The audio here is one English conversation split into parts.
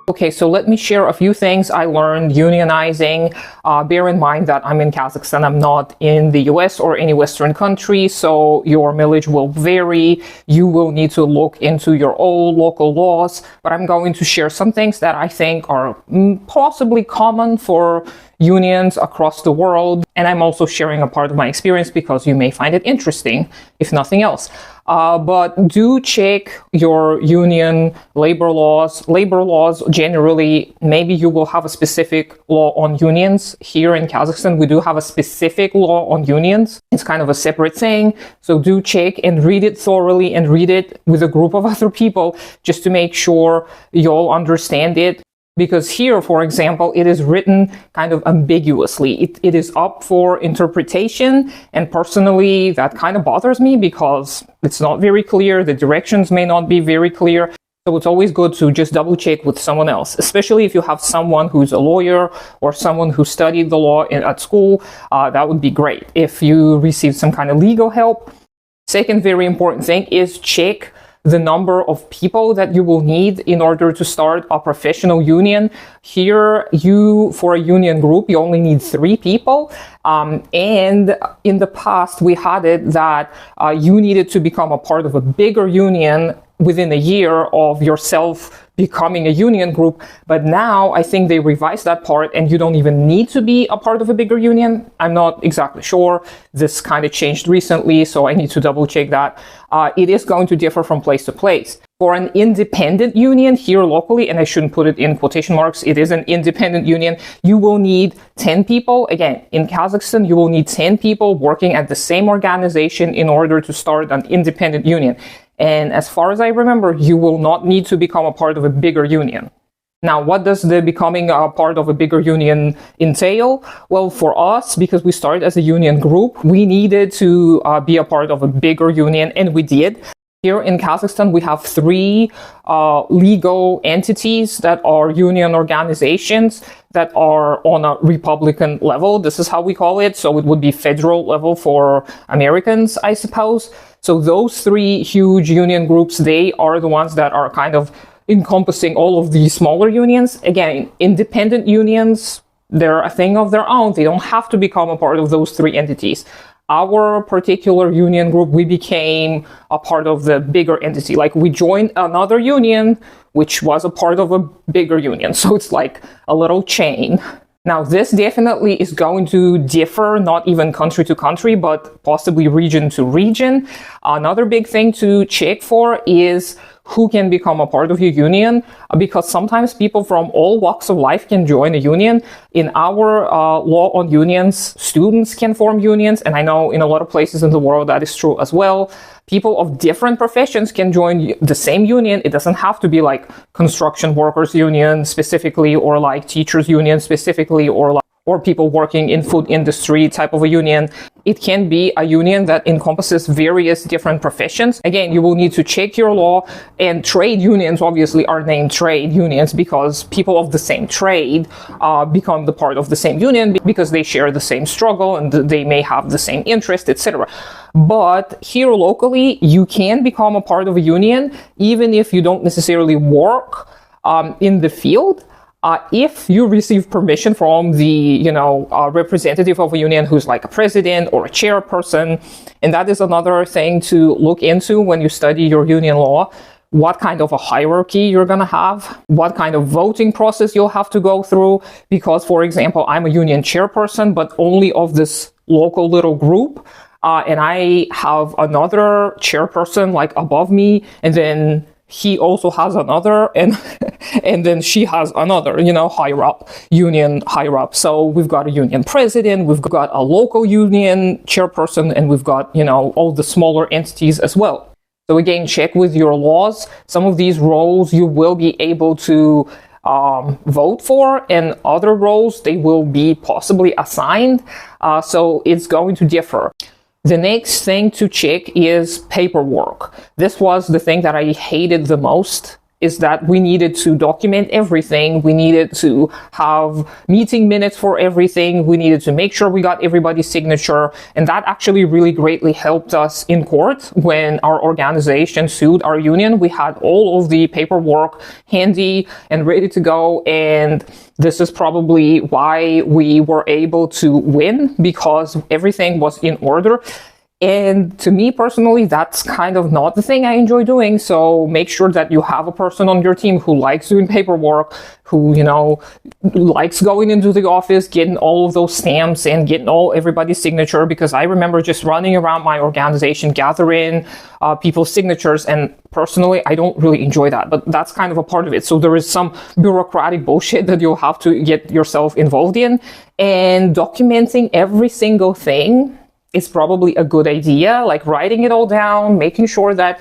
Okay, so let me share a few things I learned unionizing. Bear in mind that I'm in Kazakhstan, I'm not in the US or any Western country, so your millage will vary. You will need to look into your own local laws, but I'm going to share some things that I think are possibly common for unions across the world. And I'm also sharing a part of my experience because you may find it interesting, if nothing else. But do check your union labor laws. Labor laws generally, maybe you will have a specific law on unions. Here in Kazakhstan, we do have a specific law on unions. It's kind of a separate thing. So do check and read it thoroughly and read it with a group of other people just to make sure you'll understand it. Because here, for example, it is written kind of ambiguously. It is up for interpretation, and personally, that kind of bothers me because it's not very clear, the directions may not be very clear. So it's always good to just double check with someone else, especially if you have someone who's a lawyer or someone who studied the law at school. That would be great if you receive some kind of legal help. Second very important thing is check the number of people that you will need in order to start a professional union. Here, for a union group, you only need 3 people. And in the past, we had it that you needed to become a part of a bigger union within a year of yourself becoming a union group. But now I think they revised that part and you don't even need to be a part of a bigger union. I'm not exactly sure. This kind of changed recently, so I need to double check that. It is going to differ from place to place. For an independent union here locally, and I shouldn't put it in quotation marks, it is an independent union, you will need 10 people. Again, in Kazakhstan, you will need 10 people working at the same organization in order to start an independent union. And as far as I remember, you will not need to become a part of a bigger union. Now, what does the becoming a part of a bigger union entail? Well, for us, because we started as a union group, we needed to be a part of a bigger union, and we did. Here in Kazakhstan, we have 3 legal entities that are union organizations that are on a Republican level. This is how we call it. So it would be federal level for Americans, I suppose. So those 3 huge union groups, they are the ones that are kind of encompassing all of the smaller unions. Again, independent unions, they're a thing of their own. They don't have to become a part of those 3 entities. Our particular union group, we became a part of the bigger entity. Like we joined another union, which was a part of a bigger union. So it's like a little chain. Now, this definitely is going to differ, not even country to country, but possibly region to region. Another big thing to check for is who can become a part of your union, because sometimes people from all walks of life can join a union. In our law on unions, students can form unions, and I know in a lot of places in the world that is true as well. People of different professions can join the same union. It doesn't have to be like construction workers union specifically, or like teachers union specifically, or people working in food industry type of a union. It can be a union that encompasses various different professions. Again, you will need to check your law, and trade unions obviously are named trade unions because people of the same trade become the part of the same union because they share the same struggle and they may have the same interest, etc. But here locally, you can become a part of a union even if you don't necessarily work in the field. If you receive permission from the, representative of a union who's like a president or a chairperson, and that is another thing to look into when you study your union law, what kind of a hierarchy you're going to have, what kind of voting process you'll have to go through. Because, for example, I'm a union chairperson, but only of this local little group. And I have another chairperson like above me, and then he also has another, and then she has another, higher up, union higher up. So we've got a union president, we've got a local union chairperson, and we've got, all the smaller entities as well. So again, check with your laws. Some of these roles you will be able to vote for, and other roles they will be possibly assigned. So it's going to differ. The next thing to check is paperwork. This was the thing that I hated the most is that we needed to document everything. We needed to have meeting minutes for everything. We needed to make sure we got everybody's signature. And that actually really greatly helped us in court when our organization sued our union. We had all of the paperwork handy and ready to go. And this is probably why we were able to win, because everything was in order. And to me personally, that's kind of not the thing I enjoy doing. So make sure that you have a person on your team who likes doing paperwork, who, likes going into the office, getting all of those stamps and getting everybody's signature. Because I remember just running around my organization, gathering people's signatures. And personally, I don't really enjoy that, but that's kind of a part of it. So there is some bureaucratic bullshit that you'll have to get yourself involved in, and documenting every single thing is probably a good idea, like writing it all down, making sure that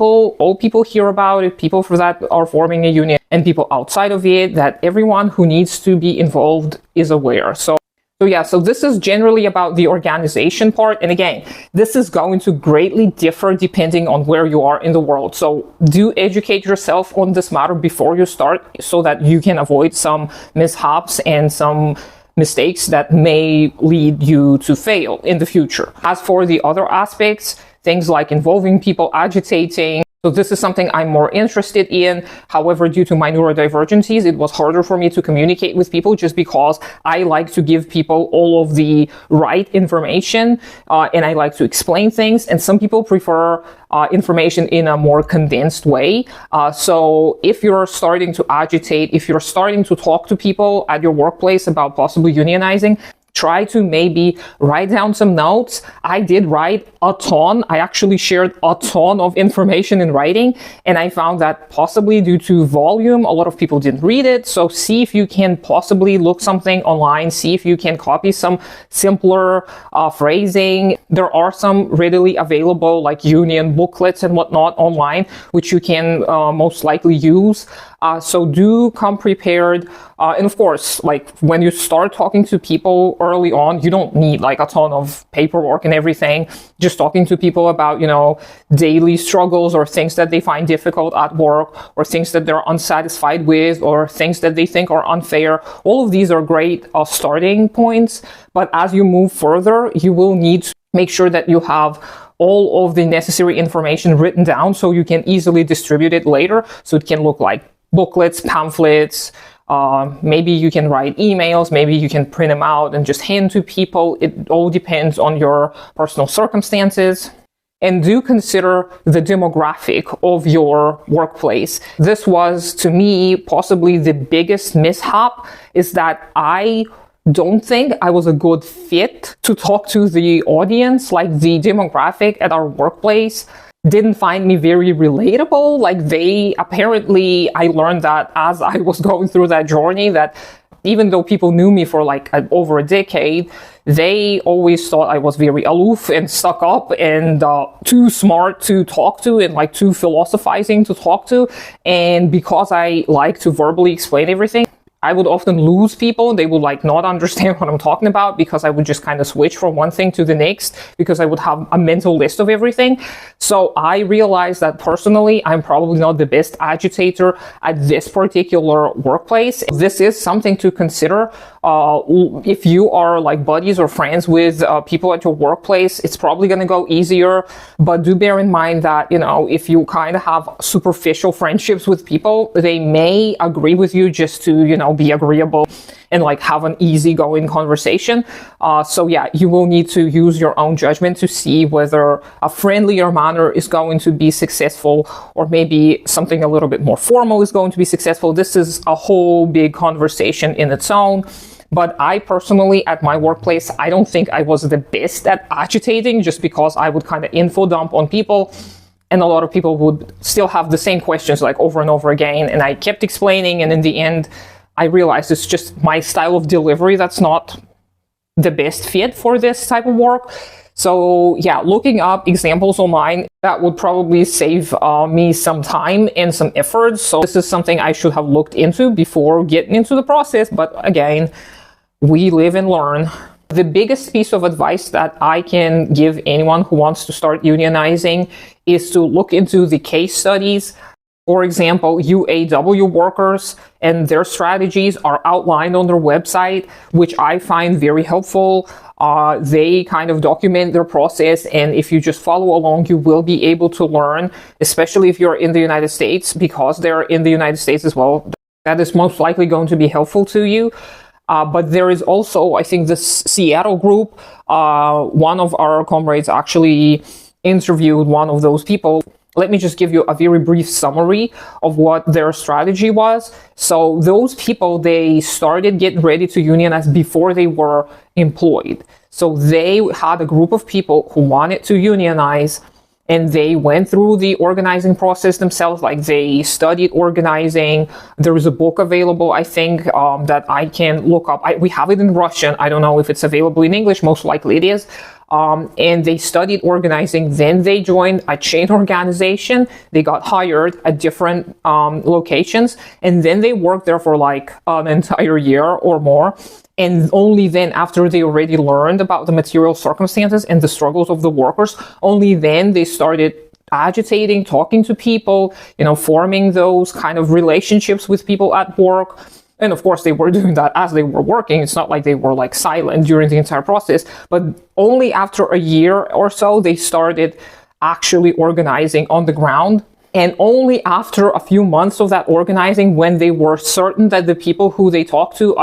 all people hear about it, people for that are forming a union, and people outside of it, that everyone who needs to be involved is aware. So this is generally about the organization part. And again, this is going to greatly differ depending on where you are in the world. So do educate yourself on this matter before you start, so that you can avoid some mishaps and some mistakes that may lead you to fail in the future. As for the other aspects, things like involving people, agitating, so this is something I'm more interested in. However, due to my neurodivergencies, it was harder for me to communicate with people, just because I like to give people all of the right information, and I like to explain things. And some people prefer information in a more condensed way. So if you're starting to agitate, if you're starting to talk to people at your workplace about possibly unionizing, try to maybe write down some notes. I did write a ton. I actually shared a ton of information in writing, and I found that possibly due to volume, a lot of people didn't read it. So see if you can possibly look something online, see if you can copy some simpler phrasing. There are some readily available like union booklets and whatnot online, which you can most likely use. So do come prepared. And of course, like when you start talking to people early on, you don't need like a ton of paperwork and everything. Just talking to people about, daily struggles or things that they find difficult at work, or things that they're unsatisfied with, or things that they think are unfair. All of these are great starting points. But as you move further, you will need to make sure that you have all of the necessary information written down so you can easily distribute it later. So it can look like booklets, pamphlets, maybe you can write emails, maybe you can print them out and just hand to people. It all depends on your personal circumstances. And do consider the demographic of your workplace. This was, to me, possibly the biggest mishap, is that I don't think I was a good fit to talk to the audience. Like, the demographic at our workplace didn't find me very relatable. Like, I learned that as I was going through that journey, that even though people knew me for like over a decade, they always thought I was very aloof and stuck up and too smart to talk to, and like too philosophizing to talk to. And because I like to verbally explain everything, I would often lose people. They would like not understand what I'm talking about, because I would just kind of switch from one thing to the next, because I would have a mental list of everything. So I realized that personally, I'm probably not the best agitator at this particular workplace. This is something to consider. If you are like buddies or friends with people at your workplace, it's probably going to go easier. But do bear in mind that, if you kind of have superficial friendships with people, they may agree with you just to, be agreeable and like have an easygoing conversation. So yeah, you will need to use your own judgment to see whether a friendlier manner is going to be successful, or maybe something a little bit more formal is going to be successful. This is a whole big conversation in its own. But I personally, at my workplace, I don't think I was the best at agitating, just because I would kind of info dump on people. And a lot of people would still have the same questions like over and over again. And I kept explaining, and in the end, I realized it's just my style of delivery that's not the best fit for this type of work. So yeah, looking up examples online, that would probably save me some time and some effort. So this is something I should have looked into before getting into the process. But again, we live and learn. The biggest piece of advice that I can give anyone who wants to start unionizing is to look into the case studies For example, UAW workers and their strategies are outlined on their website, which I find very helpful. They kind of document their process, and if you just follow along, you will be able to learn, especially if you're in the United States, because they're in the United States as well. That is most likely going to be helpful to you. But there is also, I think, this Seattle group. One of our comrades actually interviewed one of those people. Let me just give you a very brief summary of what their strategy was. So those people, they started getting ready to unionize before they were employed. So they had a group of people who wanted to unionize, and they went through the organizing process themselves. Like, they studied organizing. There is a book available, I think, that I can look up. We have it in Russian. I don't know if it's available in English. Most likely it is. And they studied organizing. Then they joined a chain organization. They got hired at different locations, and then they worked there for like an entire year or more. And only then, after they already learned about the material circumstances and the struggles of the workers, only then they started agitating, talking to people, forming those kind of relationships with people at work. And of course, they were doing that as they were working. It's not like they were like silent during the entire process, but only after a year or so, they started actually organizing on the ground. And only after a few months of that organizing, when they were certain that the people who they talked to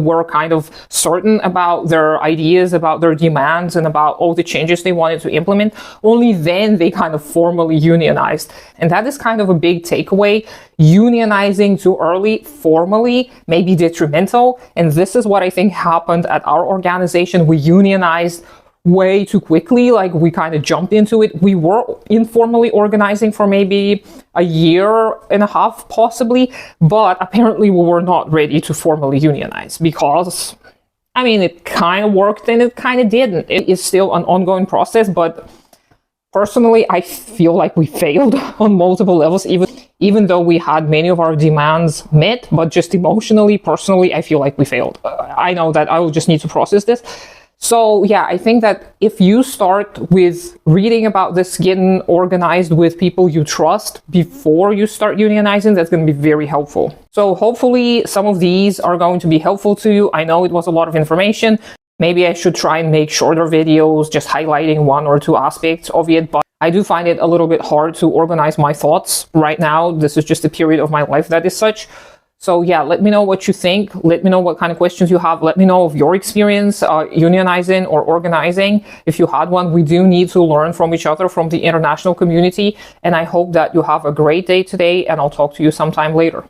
were kind of certain about their ideas, about their demands, and about all the changes they wanted to implement, only then they kind of formally unionized. And that is kind of a big takeaway. Unionizing too early formally may be detrimental. And this is what I think happened at our organization. We unionized way too quickly. Like, we kind of jumped into it. We were informally organizing for maybe a year and a half, possibly, but apparently we were not ready to formally unionize because, it kind of worked and it kind of didn't. It is still an ongoing process, but personally, I feel like we failed on multiple levels, even though we had many of our demands met, but just emotionally, personally, I feel like we failed. I know that I will just need to process this. So yeah, I think that if you start with reading about this, getting organized with people you trust before you start unionizing, that's going to be very helpful. So hopefully some of these are going to be helpful to you. I know it was a lot of information. Maybe I should try and make shorter videos, just highlighting one or two aspects of it, but I do find it a little bit hard to organize my thoughts right now. This is just a period of my life that is such. So yeah, let me know what you think. Let me know what kind of questions you have. Let me know of your experience unionizing or organizing. If you had one, we do need to learn from each other, from the international community. And I hope that you have a great day today, and I'll talk to you sometime later.